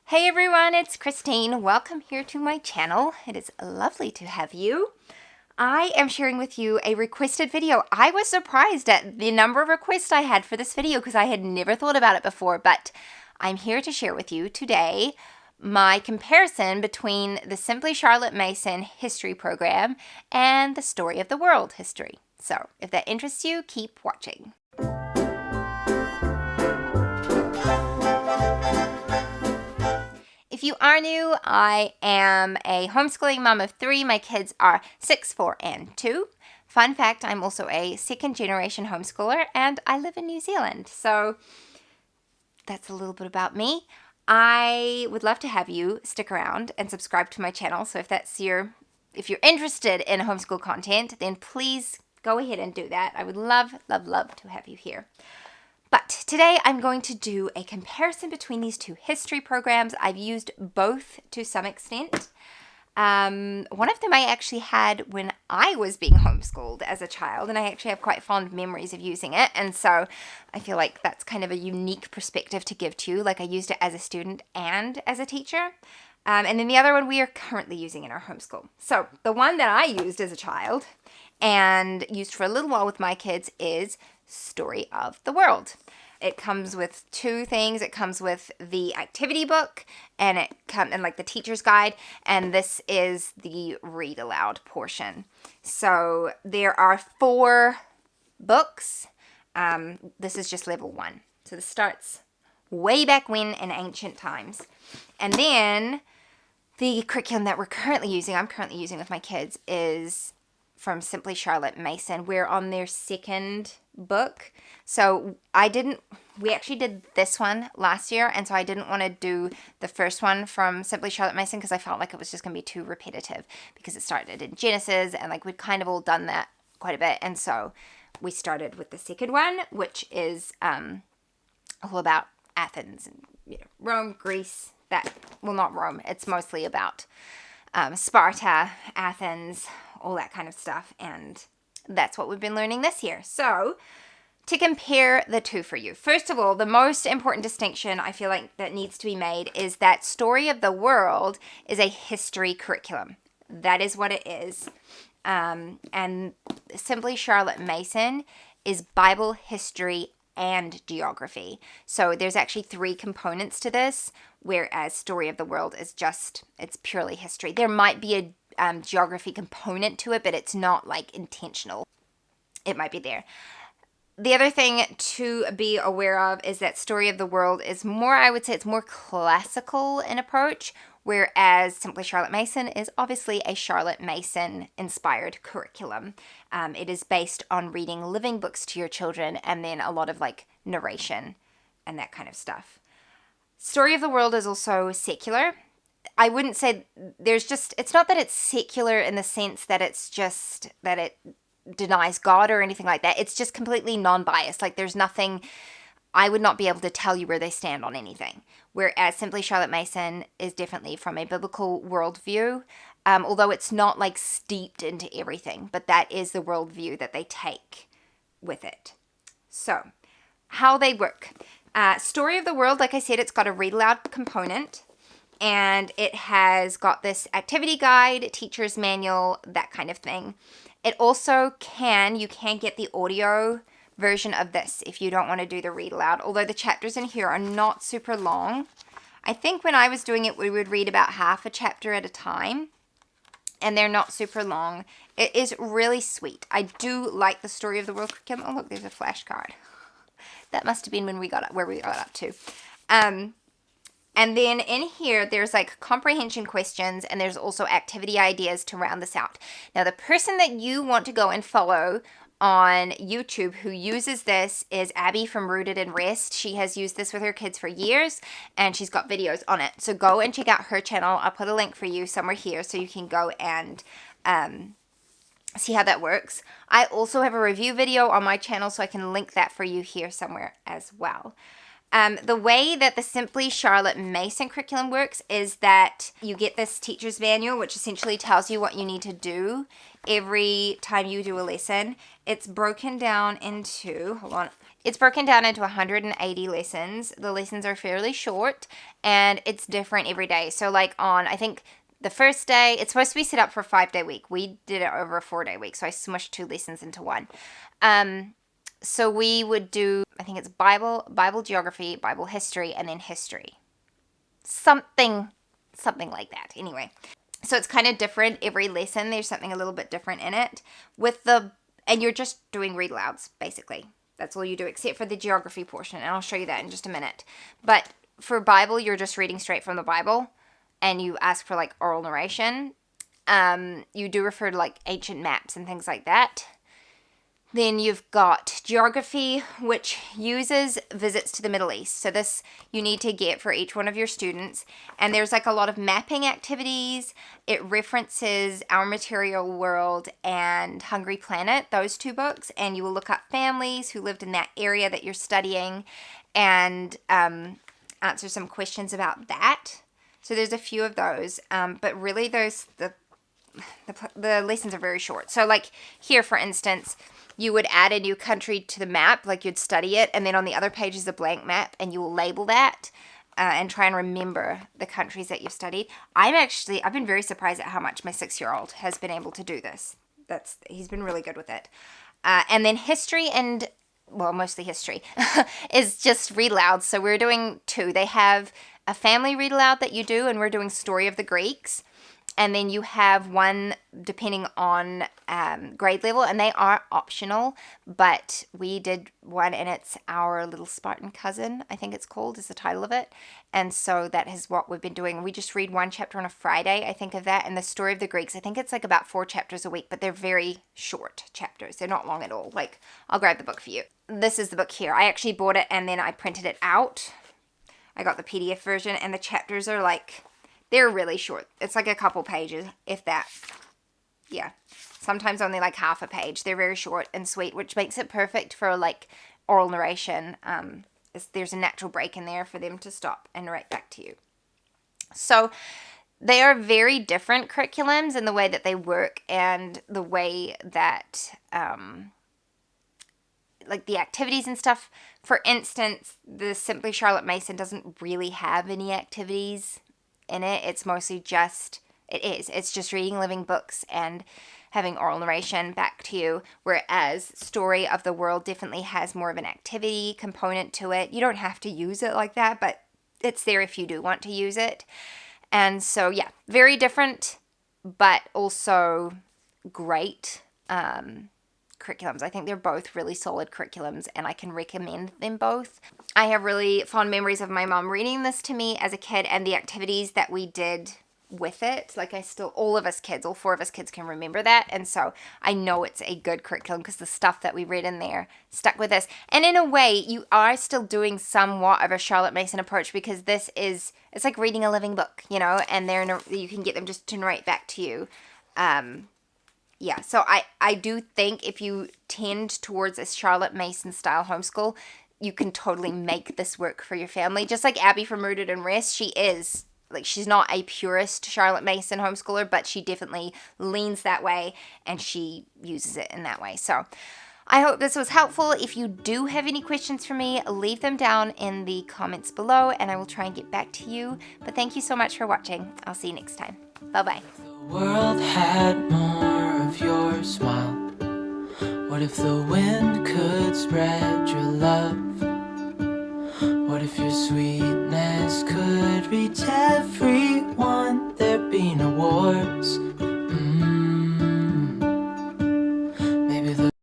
Hey everyone, it's Christine. Welcome here to my channel. It is lovely to have you. I am sharing with you a requested video. I was surprised at the number of requests I had for this video because I had never thought about it before, but I'm here to share with you today my comparison between the Simply Charlotte Mason history program and the Story of the World history. So if that interests you, keep watching. If you are new, I am a homeschooling mom of 3. My kids are 6, 4, and 2. Fun fact, I'm also a second-generation homeschooler, and I live in New Zealand. So that's a little bit about me. I would love to have you stick around and subscribe to my channel. So if you're interested in homeschool content, then please go ahead and do that. I would love, love, love to have you here. But today I'm going to do a comparison between these two history programs. I've used both to some extent. One of them I actually had when I was being homeschooled as a child, and I actually have quite fond memories of using it. And so I feel like that's kind of a unique perspective to give to you. Like I used it as a student and as a teacher. And then the other one we are currently using in our homeschool. So the one that I used as a child and used for a little while with my kids is Story of the World. It comes with 2 things. It comes with the activity book and like the teacher's guide, and this is the read aloud portion. So there are 4 books. This is just level 1. So this starts way back when in ancient times. And then the curriculum that I'm currently using with my kids is from Simply Charlotte Mason. We're on their 2nd book. So we actually did this one last year, and so I didn't want to do the first one from Simply Charlotte Mason because I felt like it was just going to be too repetitive because it started in Genesis, and like we'd kind of all done that quite a bit. And so we started with the 2nd one, which is all about Athens and Rome, Greece. Not Rome. It's mostly about Sparta, Athens, all that kind of stuff, and that's what we've been learning this year. So to compare the two for you, first of all, the most important distinction I feel like that needs to be made is that Story of the World is a history curriculum. That is what it is. And Simply Charlotte Mason is Bible, history, and geography. So there's actually 3 components to this, whereas Story of the World is it's purely history. There might be a geography component to it, but it's not like intentional. It might be there. The other thing to be aware of is that Story of the World is more, I would say it's more classical in approach, whereas Simply Charlotte Mason is obviously a Charlotte Mason inspired curriculum. It is based on reading living books to your children and then a lot of like narration and that kind of stuff. Story of the World is also secular. I wouldn't say it's not that it's secular in the sense that it's just that it denies God or anything like that. It's just completely non-biased. Like there's nothing, I would not be able to tell you where they stand on anything. Whereas Simply Charlotte Mason is definitely from a biblical worldview, although it's not like steeped into everything, but that is the worldview that they take with it. So how they work. Story of the World, like I said, it's got a read aloud component. And it has got this activity guide, teacher's manual, that kind of thing. It also you can get the audio version of this if you don't want to do the read aloud, although the chapters in here are not super long. I think when I was doing it, we would read about half a chapter at a time, and they're not super long. It is really sweet. I do like the Story of the World curriculum. Oh, look, there's a flashcard. That must have been when where we got up to. And then in here, there's like comprehension questions, and there's also activity ideas to round this out. Now, the person that you want to go and follow on YouTube who uses this is Abby from Rooted in Rest. She has used this with her kids for years, and she's got videos on it. So go and check out her channel. I'll put a link for you somewhere here so you can go and see how that works. I also have a review video on my channel, so I can link that for you here somewhere as well. The way that the Simply Charlotte Mason curriculum works is that you get this teacher's manual, which essentially tells you what you need to do every time you do a lesson. It's broken down into, hold on, It's broken down into 180 lessons. The lessons are fairly short, and it's different every day. So like on, I think the first day, it's supposed to be set up for a 5-day week. We did it over a 4-day week, so I smushed 2 lessons into one. So we would do, I think it's Bible, geography, Bible history, and then history. Something like that. Anyway, so it's kind of different every lesson. There's something a little bit different in it. And you're just doing read alouds, basically. That's all you do, except for the geography portion, and I'll show you that in just a minute. But for Bible, you're just reading straight from the Bible, and you ask for like oral narration. You do refer to like ancient maps and things like that. Then you've got geography, which uses visits to the Middle East. So this you need to get for each one of your students. And there's like a lot of mapping activities. It references Our Material World and Hungry Planet, those 2 books. And you will look up families who lived in that area that you're studying and answer some questions about that. So there's a few of those. But really the lessons are very short. So like here, for instance, you would add a new country to the map, like you'd study it, and then on the other page is a blank map, and you will label that and try and remember the countries that you've studied. I've been very surprised at how much my 6-year-old has been able to do this. He's been really good with it. And then history mostly history, is just read aloud. So we're doing 2. They have a family read aloud that you do, and we're doing Story of the Greeks. And then you have one depending on grade level, and they are optional, but we did one, and it's Our Little Spartan Cousin, I think it's called, is the title of it. And so that is what we've been doing. We just read one chapter on a Friday, I think of that, and the Story of the Greeks, I think it's like about 4 chapters a week, but they're very short chapters. They're not long at all. Like, I'll grab the book for you. This is the book here. I actually bought it, and then I printed it out. I got the PDF version, and the chapters are like... they're really short. It's like a couple pages, if that. Yeah. Sometimes only like half a page. They're very short and sweet, which makes it perfect for like oral narration. There's a natural break in there for them to stop and narrate back to you. So they are very different curriculums in the way that they work and the way that, like the activities and stuff. For instance, the Simply Charlotte Mason doesn't really have any activities in it. It's mostly just, it's just reading living books and having oral narration back to you, whereas Story of the World definitely has more of an activity component to it. You don't have to use it like that, but it's there if you do want to use it. And so, yeah, very different, but also great curriculums. I think they're both really solid curriculums, and I can recommend them both. I have really fond memories of my mom reading this to me as a kid, and the activities that we did with it. Like all 4 of us kids can remember that, and so I know it's a good curriculum because the stuff that we read in there stuck with us. And in a way, you are still doing somewhat of a Charlotte Mason approach, because it's like reading a living book, and you can get them just to narrate back to you. Yeah, so I do think if you tend towards a Charlotte Mason style homeschool, you can totally make this work for your family. Just like Abby from Rooted and Rest, she's not a purist Charlotte Mason homeschooler, but she definitely leans that way, and she uses it in that way. So I hope this was helpful. If you do have any questions for me, leave them down in the comments below, and I will try and get back to you. But thank you so much for watching. I'll see you next time. Bye-bye. The world had more of your smile. What if the wind could spread your love? What if your sweetness could reach everyone? There'd be no wars.